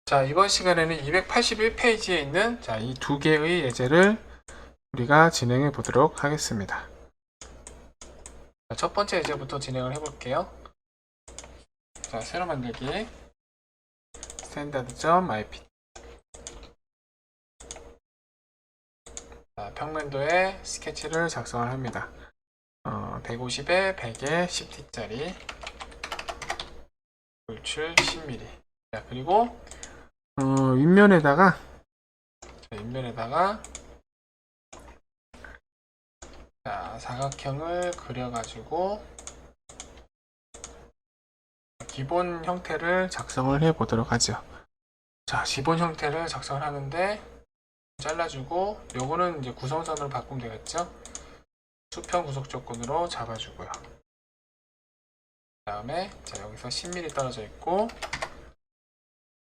자, 이번 시간에는 281페이지에 있는 이 두 개의 예제를 우리가 진행해 보도록 하겠습니다. 자, 첫 번째 예제부터 진행을 해 볼게요. 자, 새로 만들기 standard.ip. 자, 평면도에 스케치를 작성을 합니다. 150에 100에 10t짜리 돌출 10mm. 자, 그리고 윗면에다가 자, 사각형을 그려가지고 기본 형태를 작성을 해 보도록 하죠. 자, 기본 형태를 작성을 하는데 잘라주고, 요거는 이제 구성선으로 바꾸면 되겠죠. 수평 구속 조건으로 잡아주고요. 그 다음에 자, 여기서 10mm 떨어져 있고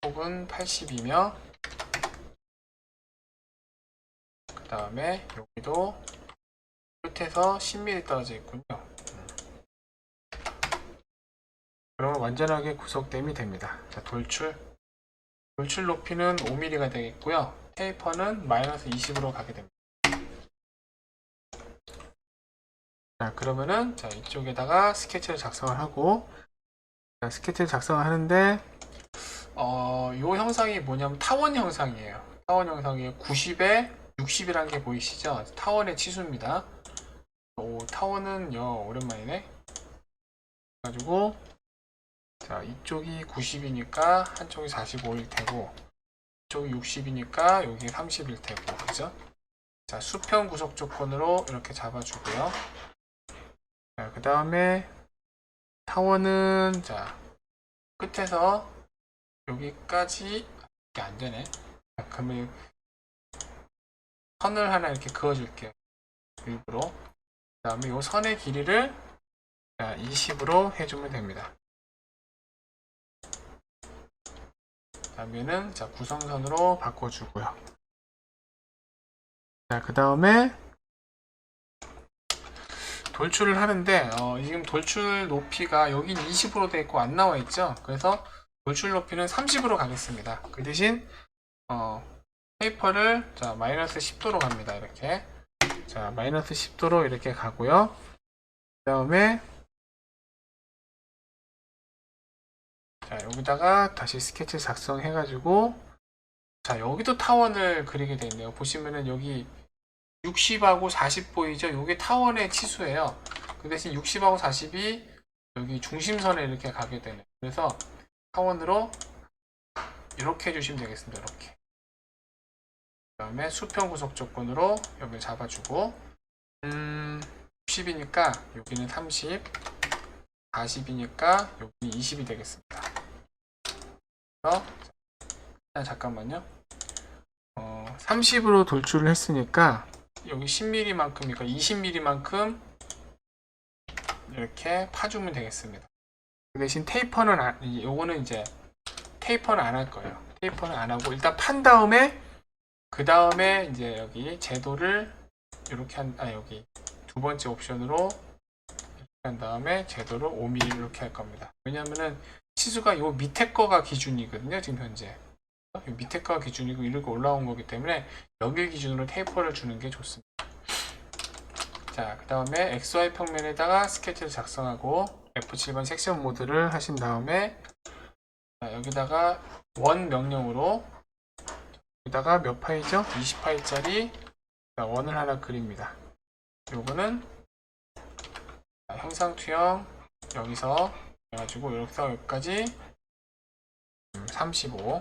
폭은 80이며, 그 다음에 여기도 끝에서 10mm 떨어져 있군요. 그러면 완전하게 구속됨이 됩니다. 자, 돌출 높이는 5mm가 되겠고요. 테이퍼는 마이너스 20으로 가게 됩니다. 자, 그러면은 자, 이쪽에다가 스케치를 작성을 하고, 자, 스케치를 작성을 하는데 이 형상이 뭐냐면 타원 형상이에요. 타원 형상이 90에 60이라는 게 보이시죠? 타원의 치수입니다. 오, 타원은요, 오랜만이네. 가지고 자, 이쪽이 90이니까 한쪽이 45일 테고, 이쪽이 60이니까 여기 30일 테고, 그죠? 자, 수평 구속 조건으로 이렇게 잡아주고요. 자, 그 다음에 타원은 자, 끝에서 여기까지 이게 안 되네. 자, 그러면 선을 하나 이렇게 그어줄게요. 일부러. 그 다음에 이 선의 길이를 20으로 해주면 됩니다. 다음에는 자, 구성선으로 바꿔주고요. 자, 그 다음에 돌출을 하는데 지금 돌출 높이가 여긴 20으로 되어 있고 안 나와 있죠. 그래서 돌출 높이는 30으로 가겠습니다. 그 대신 페이퍼를 자, 마이너스 10도로 갑니다. 이렇게 자, 마이너스 10도로 이렇게 가고요. 그 다음에 자, 여기다가 다시 스케치 작성해 가지고 자, 여기도 타원을 그리게 되어 있네요. 보시면은 여기 60하고 40 보이죠? 이게 타원의 치수예요. 그 대신 60하고 40이 여기 중심선에 이렇게 가게 되네. 그래서 타원으로 이렇게 해주시면 되겠습니다. 이렇게. 그 다음에 수평 구속 조건으로 여기를 잡아주고 60이니까 여기는 30, 40이니까 여기는 20이 되겠습니다. 그래서 잠깐만요. 30으로 돌출을 했으니까 여기 10mm만큼이니까 20mm만큼 이렇게 파주면 되겠습니다. 그 대신 테이퍼는 요거는 이제 테이퍼는 안 할 거예요. 테이퍼는 안 하고 일단 판 다음에 그 다음에 이제 여기 제도를 이렇게 여기 두 번째 옵션으로 이렇게 한 다음에 제도를 5mm 이렇게 할 겁니다. 왜냐면은 치수가 요 밑에 거가 기준이거든요. 지금 현재 요 밑에 거가 기준이고 이렇게 올라온 거기 때문에 여기 기준으로 테이퍼를 주는 게 좋습니다. 자, 그 다음에 XY 평면에다가 스케치를 작성하고 F7번 섹션 모드를 하신 다음에 자, 여기다가 원 명령으로 여기다가 몇 파이죠? 20파이짜리 원을 하나 그립니다. 요거는 형상 투영 여기서 해가지고 여기서 여기까지 35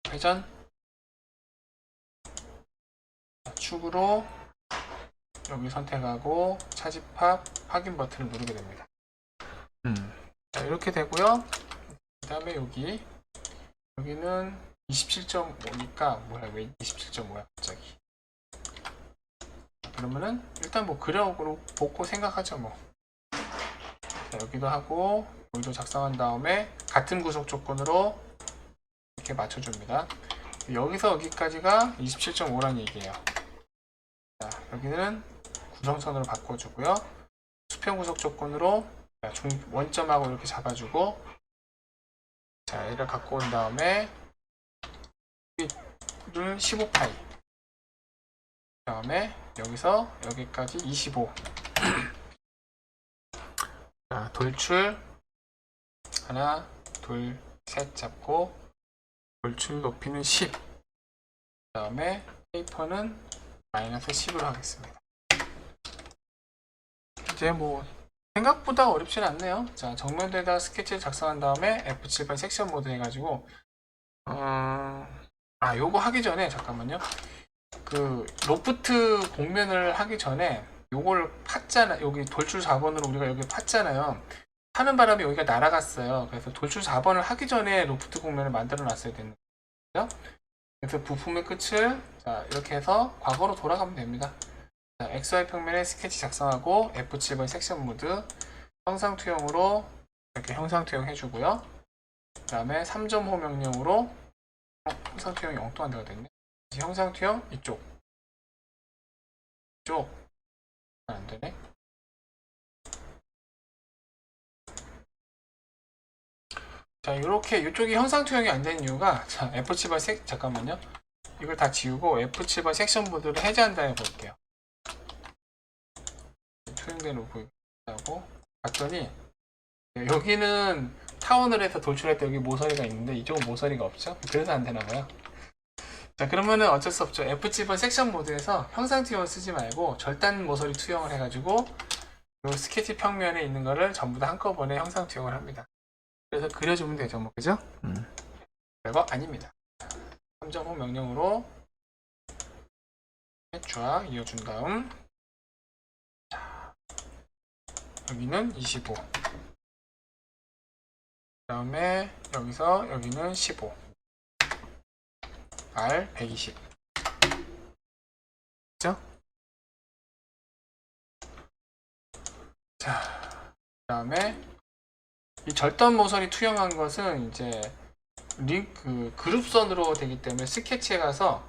회전 축으로 여기 선택하고 차집합 확인 버튼을 누르게 됩니다. 자, 이렇게 되고요. 그 다음에 여기는 27.5니까 뭐야, 왜 27.5야 갑자기. 그러면은 일단 뭐 그려보고 생각하죠 뭐. 자, 여기도 하고 여기도 작성한 다음에 같은 구속 조건으로 이렇게 맞춰줍니다. 여기서 여기까지가 27.5란 얘기예요. 자, 여기는 구성선으로 바꿔주고요. 수평 구속 조건으로 원점하고 이렇게 잡아주고 자, 얘를 갖고 온 다음에 를 15파이 그 다음에 여기서 여기까지 25. 자, 돌출 하나 둘 셋 잡고 돌출 높이는 10. 그 다음에 테이퍼는 마이너스 10으로 하겠습니다. 이제 뭐 생각보다 어렵진 않네요. 자, 정면에다 스케치를 작성한 다음에 F7번 섹션 모드 해가지고 요거 하기 전에 잠깐만요. 그 로프트 공면을 하기 전에 요걸 팠잖아. 여기 돌출 4번으로 우리가 여기 팠잖아요. 파는 바람에 여기가 날아갔어요. 그래서 돌출 4번을 하기 전에 로프트 공면을 만들어 놨어야 되는 거죠. 그래서 부품의 끝을 자, 이렇게 해서 과거로 돌아가면 됩니다. 자, XY 평면에 스케치 작성하고 F7번 섹션 모드 형상투영으로 이렇게 형상투영 해주고요. 그 다음에 3.5 명령으로 형상투영이 0도 안 되가 됐네. 형상투영 이쪽 안 되네. 자, 이렇게 이쪽이 형상투영이 안 되는 이유가 자, F7번 잠깐만요. 이걸 다 지우고 F7번 섹션 모드를 해제한다 해볼게요. 투영된 로프하고 봤더니 여기는 타원을 해서 돌출할 때 여기 모서리가 있는데 이쪽은 모서리가 없죠. 그래서 안 되나봐요. 자, 그러면은 어쩔 수 없죠. F7번 섹션 모드에서 형상 투영을 쓰지 말고 절단 모서리 투영을 해가지고 이 스케치 평면에 있는 거를 전부 다 한꺼번에 형상 투영을 합니다. 그래서 그려주면 되죠, 뭐 그죠? 별거 아닙니다. 3.5 명령으로 좌 이어준 다음 자, 여기는 25. 그 다음에 여기서 여기는 15. R 120. 그죠? 자, 그 다음에 이 절단 모서리 투영한 것은 이제 그룹선으로 되기 때문에 스케치에 가서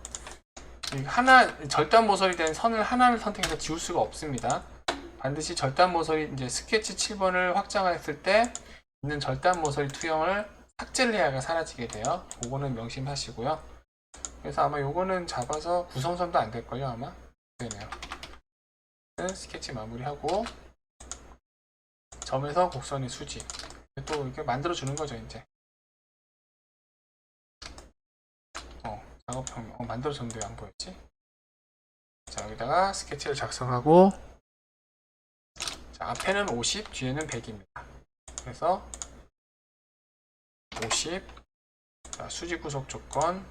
절단 모서리 된 선을 하나를 선택해서 지울 수가 없습니다. 반드시 절단 모서리 이제 스케치 7번을 확장했을 때 있는 절단 모서리 투영을 삭제를 해야 사라지게 돼요. 그거는 명심하시고요. 그래서 아마 요거는 잡아서 구성선도 안 될걸요, 아마? 되네요. 스케치 마무리하고 점에서 곡선의 수직 또 이렇게 만들어 주는 거죠, 이제. 작업형 만들어 줬는데 왜 안 보였지? 자, 여기다가 스케치를 작성하고 자, 앞에는 50, 뒤에는 100입니다. 그래서 50 자, 수직 구속 조건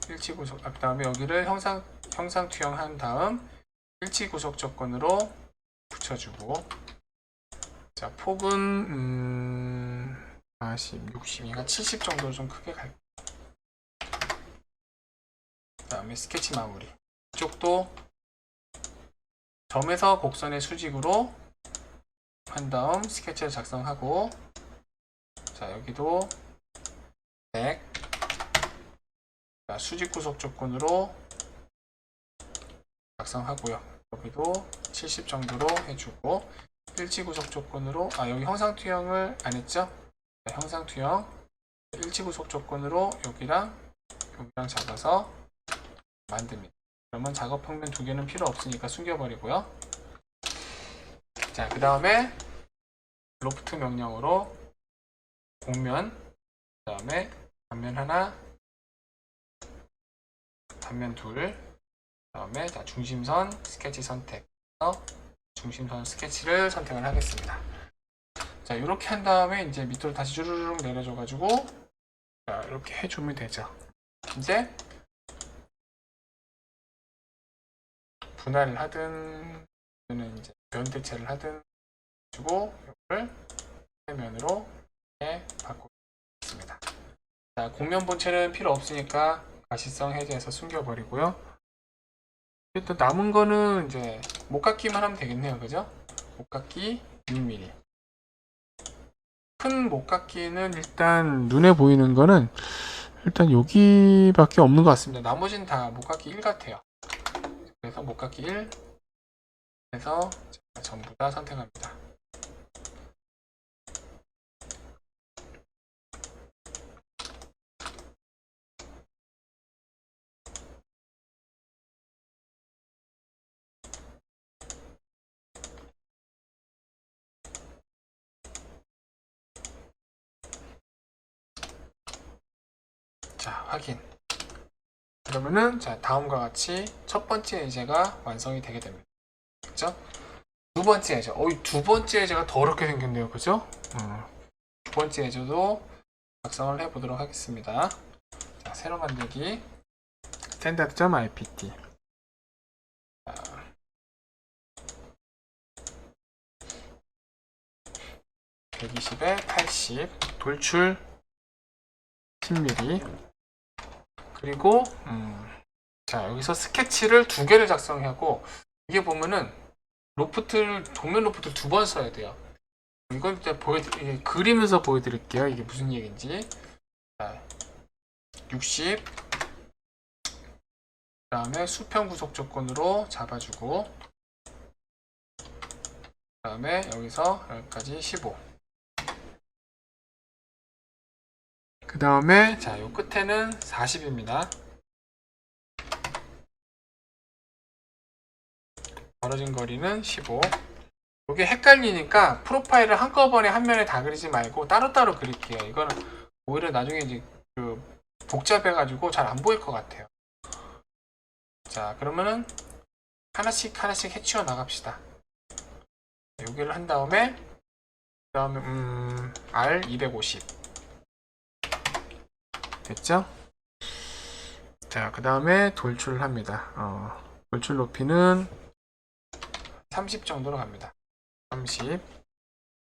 일치 구속 그 다음에 여기를 형상 투영한 다음 일치 구속 조건으로 붙여주고 자, 폭은 40, 60이니까 70 정도로 좀 크게 갈게요. 그 다음에 스케치 마무리 이쪽도 점에서 곡선의 수직으로 한 다음 스케치를 작성하고 자, 여기도 100 자, 수직 구속 조건으로 작성하고요. 여기도 70 정도로 해주고 일치 구속 조건으로 여기 형상 투영을 안 했죠? 네, 형상 투영 일치 구속 조건으로 여기랑 잡아서 만듭니다. 그러면 작업 평면 두 개는 필요 없으니까 숨겨버리고요. 자, 그 다음에 로프트 명령으로 곡면 그 다음에 단면 하나 단면 둘 그 다음에 자, 중심선 스케치 선택 중심선 스케치를 선택을 하겠습니다. 자, 이렇게 한 다음에 이제 밑으로 다시 주르륵 내려줘 가지고 자, 이렇게 해주면 되죠. 이제 분할을 하든 또는 이제 변대체를 하든 주고 이걸 해면으로 바꾸겠습니다. 자, 곡면 본체는 필요 없으니까 가시성 해제해서 숨겨버리고요. 일단 남은 거는 이제 목깎기만 하면 되겠네요, 그죠? 목깎기 6mm. 큰 목깎기는 일단 눈에 보이는 거는 일단 여기밖에 없는 것 같습니다. 나머지는 다 목깎기 1 같아요. 그래서 목깎기 1 해서 전부 다 선택합니다. 확인. 그러면은 자, 다음과 같이 첫 번째 예제가 완성이 되게 됩니다. 그죠? 두 번째 예제. 두 번째 예제가 더럽게 생겼네요. 그죠? 두 번째 예제도 작성을 해보도록 하겠습니다. 자, 새로 만들기. standard.ipt. 120에 80. 돌출 10mm. 그리고 자, 여기서 스케치를 두 개를 작성하고, 이게 보면은 도면 로프트를 두 번 써야 돼요. 이건 이제 그리면서 보여드릴게요. 이게 무슨 얘기인지. 자, 60. 그 다음에 수평 구속 조건으로 잡아주고, 그 다음에 여기서 여기까지 15. 그 다음에 자, 요 끝에는 40입니다. 벌어진 거리는 15. 이게 헷갈리니까 프로파일을 한꺼번에 한 면에 다 그리지 말고 따로따로 그릴게요. 이거는 오히려 나중에 이제 복잡해가지고 잘 안 보일 것 같아요. 자, 그러면은 하나씩 해치워 나갑시다. 여기를 한 다음에 R 250 됐죠? 자, 그 다음에 돌출을 합니다. 돌출 높이는 30 정도로 갑니다. 30. 그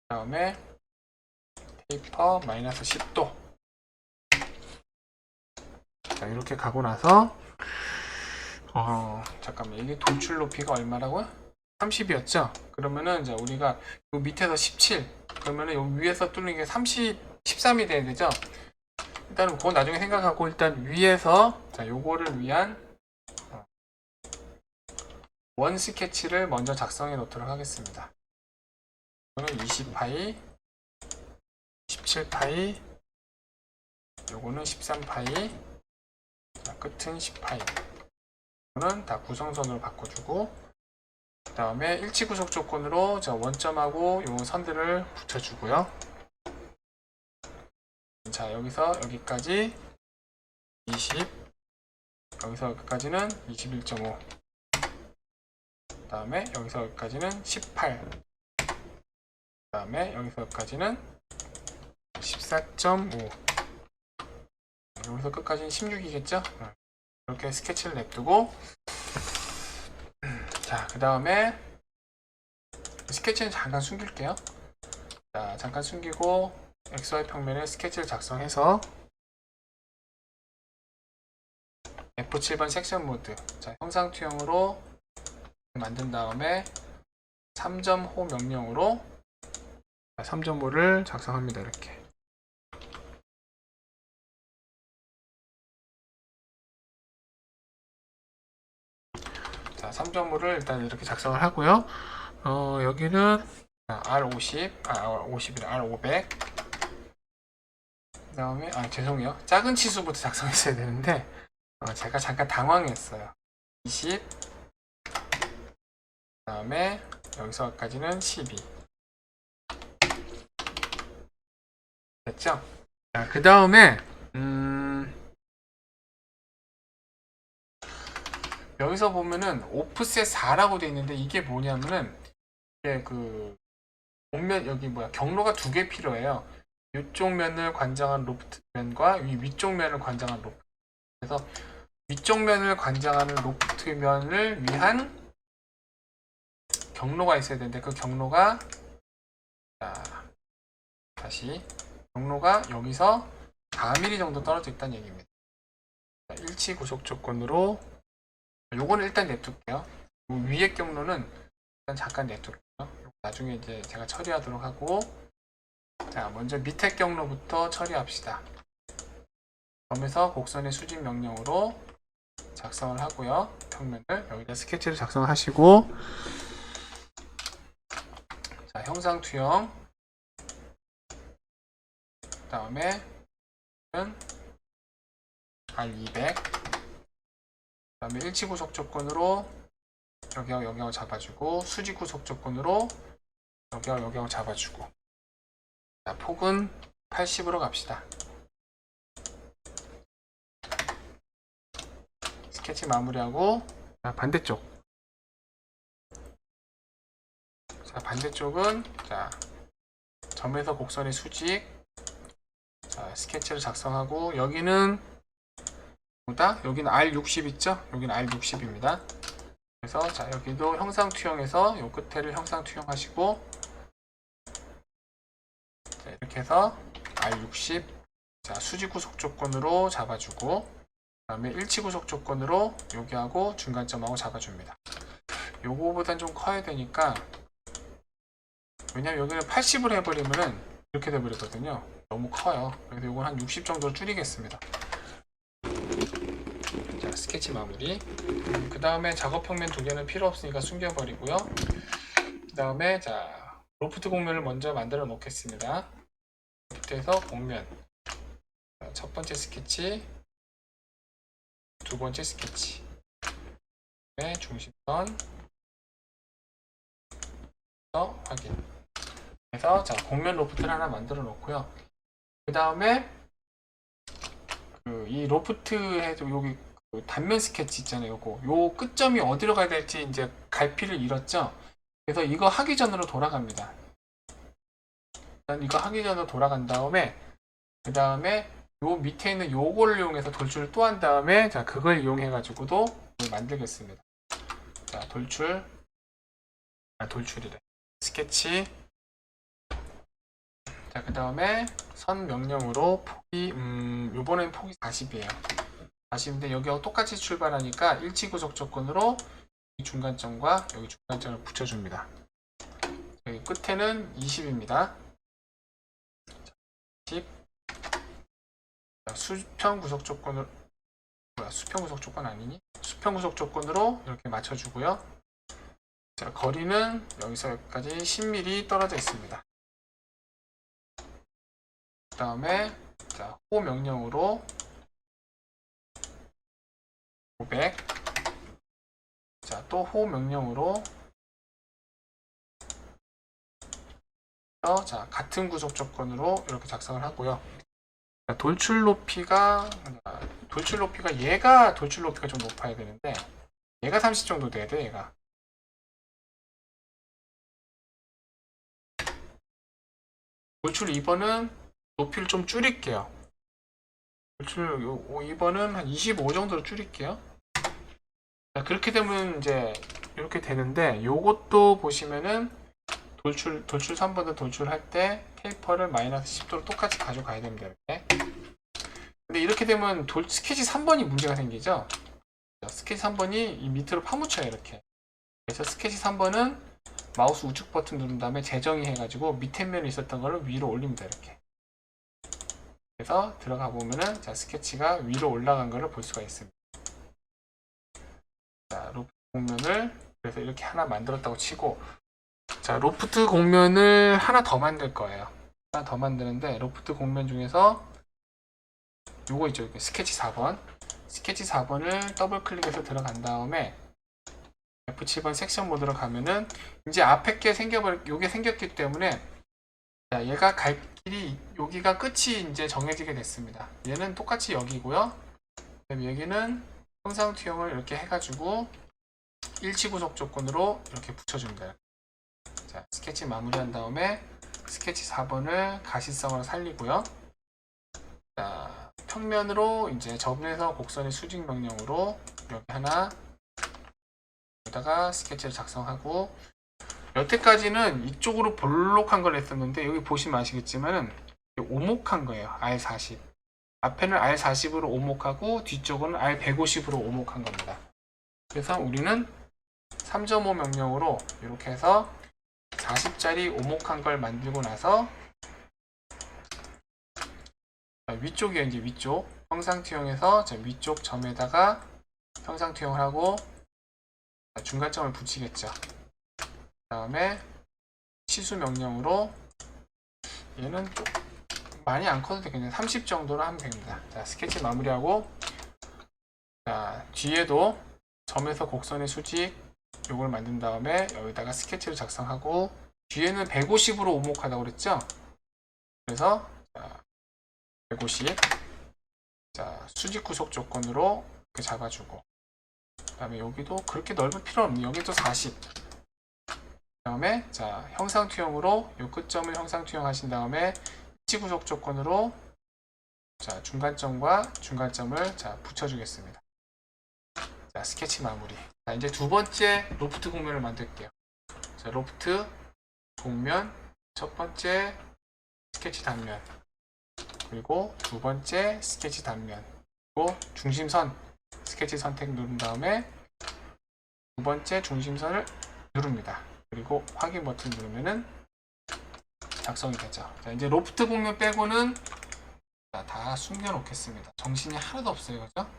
다음에 테이퍼 마이너스 10도. 자, 이렇게 가고 나서 잠깐만, 이게 돌출 높이가 얼마라고요? 30이었죠? 그러면은 이제 우리가 요 밑에서 17, 그러면은 요 위에서 뚫는 게 30, 13이 돼야 되죠? 일단은 그건 나중에 생각하고, 일단 위에서 자, 요거를 위한 원 스케치를 먼저 작성해 놓도록 하겠습니다. 이거는 20파이, 17파이, 요거는 13파이, 자, 끝은 10파이. 이거는 다 구성선으로 바꿔주고, 그 다음에 일치 구속 조건으로 저 원점하고 요 선들을 붙여주고요. 자, 여기서 여기까지 20, 여기서 여기까지는 21.5, 그 다음에 여기서 여기까지는 18, 그 다음에 여기서 여기까지는 14.5, 여기서 끝까지는 16이겠죠? 이렇게 스케치를 냅두고, 자, 그 다음에 스케치는 잠깐 숨길게요. 자, 잠깐 숨기고 XY 평면에 스케치를 작성해서 F7번 섹션 모드, 자, 형상 투영으로 만든 다음에 3.5 명령으로 3.5를 작성합니다. 이렇게. 자, 3.5를 일단 이렇게 작성을 하고요. 여기는 R50, R50이라 R500. 그 다음에, 죄송해요. 작은 치수부터 작성했어야 되는데, 제가 잠깐 당황했어요. 20. 그 다음에, 여기서까지는 12. 됐죠? 자, 그 다음에, 여기서 보면은 오프셋 4라고 되어 있는데, 이게 뭐냐면은, 이게 본면, 여기 경로가 두 개 필요해요. 이쪽 면을 관장한 로프트 면과 위쪽 면을 관장한 로프트. 그래서 위쪽 면을 관장하는 로프트 면을 위한 경로가 있어야 되는데, 그 경로가, 자, 다시 경로가 여기서 4mm 정도 떨어져 있다는 얘기입니다. 자, 일치 구속 조건으로 요거는 일단 냅둘게요. 위의 경로는 일단 잠깐 냅둘게요. 나중에 이제 제가 처리하도록 하고, 자, 먼저 밑에 경로부터 처리합시다. 그러면서 곡선의 수직 명령으로 작성을 하고요. 평면을 여기다 스케치를 작성하시고, 자, 형상 투영, 그 다음에 R200, 그 다음에 일치 구속 조건으로 여기하고 여기하고 잡아주고, 수직 구속 조건으로 여기하고 여기하고 잡아주고, 자, 폭은 80으로 갑시다. 스케치 마무리하고, 자, 반대쪽. 자, 반대쪽은, 자, 점에서 곡선의 수직. 자, 스케치를 작성하고, 여기는, 뭐다? 여기는 R60 있죠? 여기는 R60입니다. 그래서, 자, 여기도 형상 투영해서, 요 끝에를 형상 투영하시고, 자, 이렇게 해서, R60. 자, 수직 구속 조건으로 잡아주고, 그 다음에 일치 구속 조건으로 여기하고 중간점하고 잡아줍니다. 요거보단 좀 커야 되니까, 왜냐면 여기는 80을 해버리면은 이렇게 돼버리거든요. 너무 커요. 그래서 이건 한 60 정도 줄이겠습니다. 자, 스케치 마무리. 그 다음에 작업 평면 두 개는 필요 없으니까 숨겨버리고요. 그 다음에 자, 로프트 곡면을 먼저 만들어 놓겠습니다. 로프트에서 곡면. 자, 첫 번째 스케치, 두 번째 스케치. 네, 중심선. 확인. 그래서 자, 곡면 로프트를 하나 만들어 놓고요. 그 다음에 이 로프트에도 여기 단면 스케치 있잖아요. 요 끝점이 어디로 가야 될지 이제 갈피를 잃었죠. 그래서 이거 하기 전으로 돌아갑니다. 일단 이거 하기 전으로 돌아간 다음에 그 다음에 요 밑에 있는 요거를 이용해서 돌출을 또 한 다음에 자, 그걸 이용해 가지고도 만들겠습니다. 자, 돌출이래. 스케치. 자, 그 다음에 선 명령으로 폭이 요번엔 폭이 40이에요. 40인데 여기하고 똑같이 출발하니까 일치 구속 조건으로 이 중간점과 여기 중간점을 붙여줍니다. 여기 끝에는 20입니다. 10. 자, 수평 구속 조건으로 수평 구속 조건 아니니? 수평 구속 조건으로 이렇게 맞춰주고요. 자, 거리는 여기서 여기까지 10mm 떨어져 있습니다. 그 다음에 자, 호 명령으로 500. 자, 또 호 명령으로 자, 같은 구속 조건으로 이렇게 작성을 하고요. 자, 돌출 높이가 얘가 돌출 높이가 좀 높아야 되는데 얘가 30 정도 돼야 돼. 얘가 돌출 2번은 높이를 좀 줄일게요. 돌출 2번은 한 25 정도로 줄일게요. 자, 그렇게 되면 이제 이렇게 되는데 요것도 보시면은 돌출 3번도 돌출할 때 테이퍼를 마이너스 10도로 똑같이 가져가야 됩니다. 이렇게. 근데 이렇게 되면 스케치 3번이 문제가 생기죠. 스케치 3번이 이 밑으로 파묻혀요. 이렇게. 그래서 스케치 3번은 마우스 우측 버튼 누른 다음에 재정의 해가지고 밑에 면에 있었던 거를 위로 올립니다. 이렇게. 그래서 들어가 보면은 자, 스케치가 위로 올라간 거를 볼 수가 있습니다. 자, 로프트 곡면을 그래서 이렇게 하나 만들었다고 치고, 자, 로프트 곡면을 하나 더 만들 거예요. 하나 더 만드는데 로프트 곡면 중에서 요거 있죠. 스케치 4번. 스케치 4번을 더블 클릭해서 들어간 다음에 F7번 섹션 모드로 가면은 이제 앞에 게 요게 생겼기 때문에 자, 얘가 갈 길이 여기가 끝이 이제 정해지게 됐습니다. 얘는 똑같이 여기고요. 그다음에 여기는 형상 투영을 이렇게 해가지고 일치 구속 조건으로 이렇게 붙여줍니다. 자, 스케치 마무리한 다음에 스케치 4번을 가시성으로 살리고요. 자, 평면으로 이제 점에서 곡선의 수직 명령으로 여기 하나 여기다가 스케치를 작성하고, 여태까지는 이쪽으로 볼록한 걸 했었는데 여기 보시면 아시겠지만은 오목한 거예요. R40. 앞에는 R40으로 오목하고 뒤쪽은 R150으로 오목한 겁니다. 그래서 우리는 3.5 명령으로 이렇게 해서 40짜리 오목한 걸 만들고 나서 위쪽이에요. 이제 위쪽 형상 투영해서 위쪽 점에다가 형상 투영을 하고 중간점을 붙이겠죠. 그 다음에 치수 명령으로 얘는 좀 많이 안 커도 되겠네요. 30 정도로 하면 됩니다. 자, 스케치 마무리하고, 자, 뒤에도 점에서 곡선의 수직 요걸 만든 다음에 여기다가 스케치를 작성하고, 뒤에는 150으로 오목하다고 그랬죠? 그래서 자, 150. 자, 수직 구속 조건으로 이렇게 잡아주고, 다음에 여기도 그렇게 넓을 필요 없네. 여기도 40. 다음에 자 형상 투영으로 이 끝점을 형상 투영하신 다음에 일치 구속 조건으로 자 중간점과 중간점을 자 붙여주겠습니다. 자 스케치 마무리. 자 이제 두 번째 로프트 곡면을 만들게요. 자 로프트 곡면 첫 번째 스케치 단면 그리고 두 번째 스케치 단면 그리고 중심선 스케치 선택 누른 다음에 두 번째 중심선을 누릅니다. 그리고 확인 버튼 누르면은 작성이 되죠. 자, 이제 로프트 곡면 빼고는 다 숨겨 놓겠습니다. 정신이 하나도 없어요. 그죠?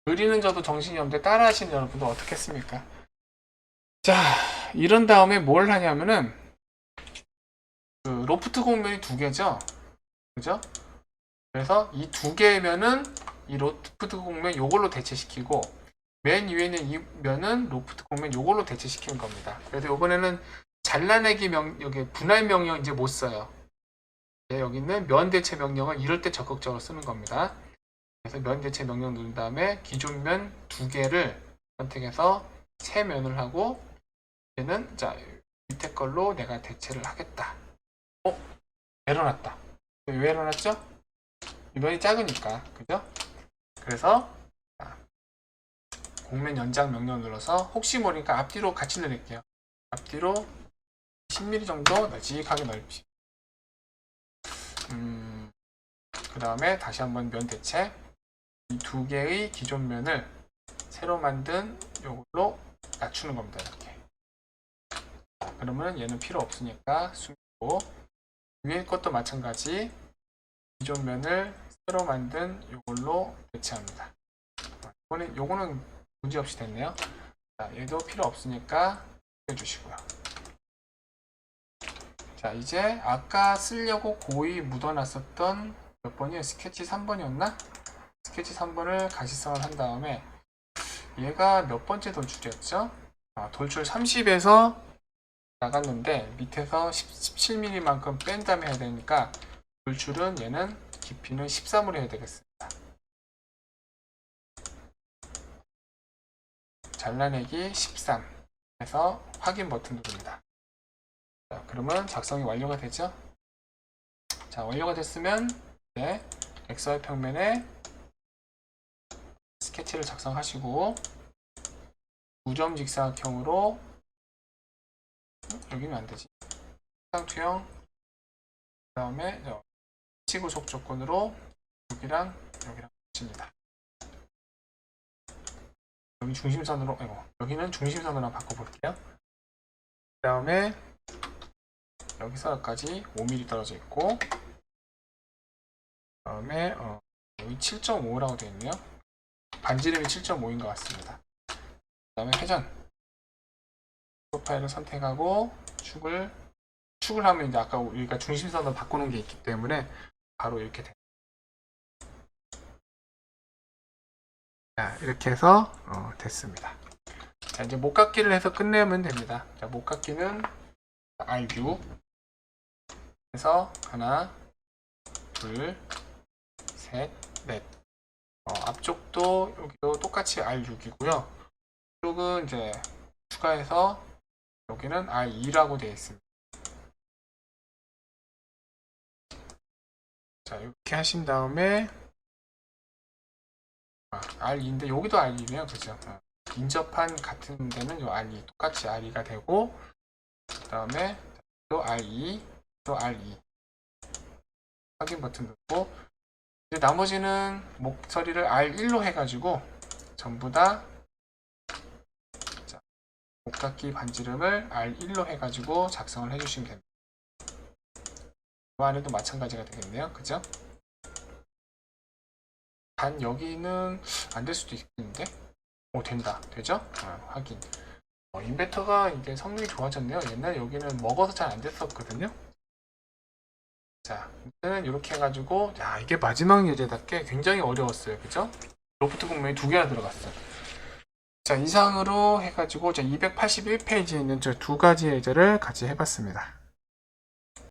그리는 저도 정신이 없는데 따라 하시는 여러분도 어떻게 했습니까? 자, 이런 다음에 뭘 하냐면은 그 로프트 곡면이 두 개죠. 그죠? 그래서 이 두 개면은 이 로프트 곡면 요걸로 대체시키고 맨 위에 있는 이 면은 로프트 곡면 요걸로 대체시키는 겁니다. 그래서 이번에는 잘라내기 여기 분할 명령 이제 못 써요. 네, 여기 있는 면 대체 명령을 이럴 때 적극적으로 쓰는 겁니다. 그래서 면 대체 명령 누른 다음에 기존 면 두 개를 선택해서 새 면을 하고 얘는 자 밑에 걸로 내가 대체를 하겠다. 에러 났다. 왜 에러 났죠? 이 면이 작으니까 그죠? 그래서 곡면 연장 명령 눌러서 혹시 모르니까 앞뒤로 같이 늘릴게요. 앞뒤로 10mm 정도 널찍하게 넓히. 그 다음에 다시 한번 면 대체. 이 두 개의 기존 면을 새로 만든 요걸로 낮추는 겁니다. 이렇게. 그러면 얘는 필요 없으니까 숨기고 위에 것도 마찬가지 기존 면을 새로 만든 요걸로 대체합니다. 요거는 문제없이 됐네요. 자, 얘도 필요 없으니까 해주시고요. 자, 이제 아까 쓰려고 고이 묻어놨었던 몇 번이에요? 스케치 3번이었나? 스케치 3번을 가시성을 한 다음에 얘가 몇 번째 돌출이었죠? 돌출 30에서 나갔는데 밑에서 17mm만큼 뺀 다음에 해야 되니까 돌출은 얘는 깊이는 13으로 해야 되겠습니다. 잘라내기 13 해서 확인 버튼 누릅니다. 자, 그러면 작성이 완료가 되죠? 자, 완료가 됐으면 이제 XY 평면에 스케치를 작성하시고 9점 직사각형으로 여기는 안되지. 형상 투영 그 다음에 치구속 조건으로 여기랑 붙입니다. 여기 중심선으로 여기는 중심선으로 한번 바꿔볼게요. 그 다음에 여기서까지 5mm 떨어져 있고 그 다음에 여기 7.5라고 되어 있네요. 반지름이 7.5인 것 같습니다. 그 다음에 회전 프로파일을 선택하고 축을 하면 이제 아까 우리가 중심선을 바꾸는 게 있기 때문에 바로 이렇게 됩니다. 자, 이렇게 해서 됐습니다. 자, 이제 목깎이를 해서 끝내면 됩니다. 자, 목깎이는 R6 해서 하나, 둘, 셋, 넷. 앞쪽도 여기도 똑같이 R6이고요. 이쪽은 이제 추가해서 여기는 R2라고 되어 있습니다. 자, 이렇게 하신 다음에 R2인데 여기도 R2네요. 그죠? 인접한 같은 데는 요 R2 똑같이 R2가 되고 그 다음에 또 R2 또 R2 확인 버튼 누르고 이제 나머지는 목처리를 R1로 해가지고 전부 다 목깎이 반지름을 R1로 해가지고 작성을 해주시면 됩니다. 그 안에도 마찬가지가 되겠네요. 그죠? 단 여기는 안 될 수도 있겠는데? 된다. 되죠? 확인. 인베터가 이게 성능이 좋아졌네요. 옛날에 여기는 먹어서 잘 안 됐었거든요. 자, 이제는 이렇게 해가지고, 야, 이게 마지막 예제답게 굉장히 어려웠어요. 그죠? 로프트 곡면이 두 개나 들어갔어요. 자, 이상으로 해가지고, 281페이지에 있는 저 두 가지 예제를 같이 해봤습니다.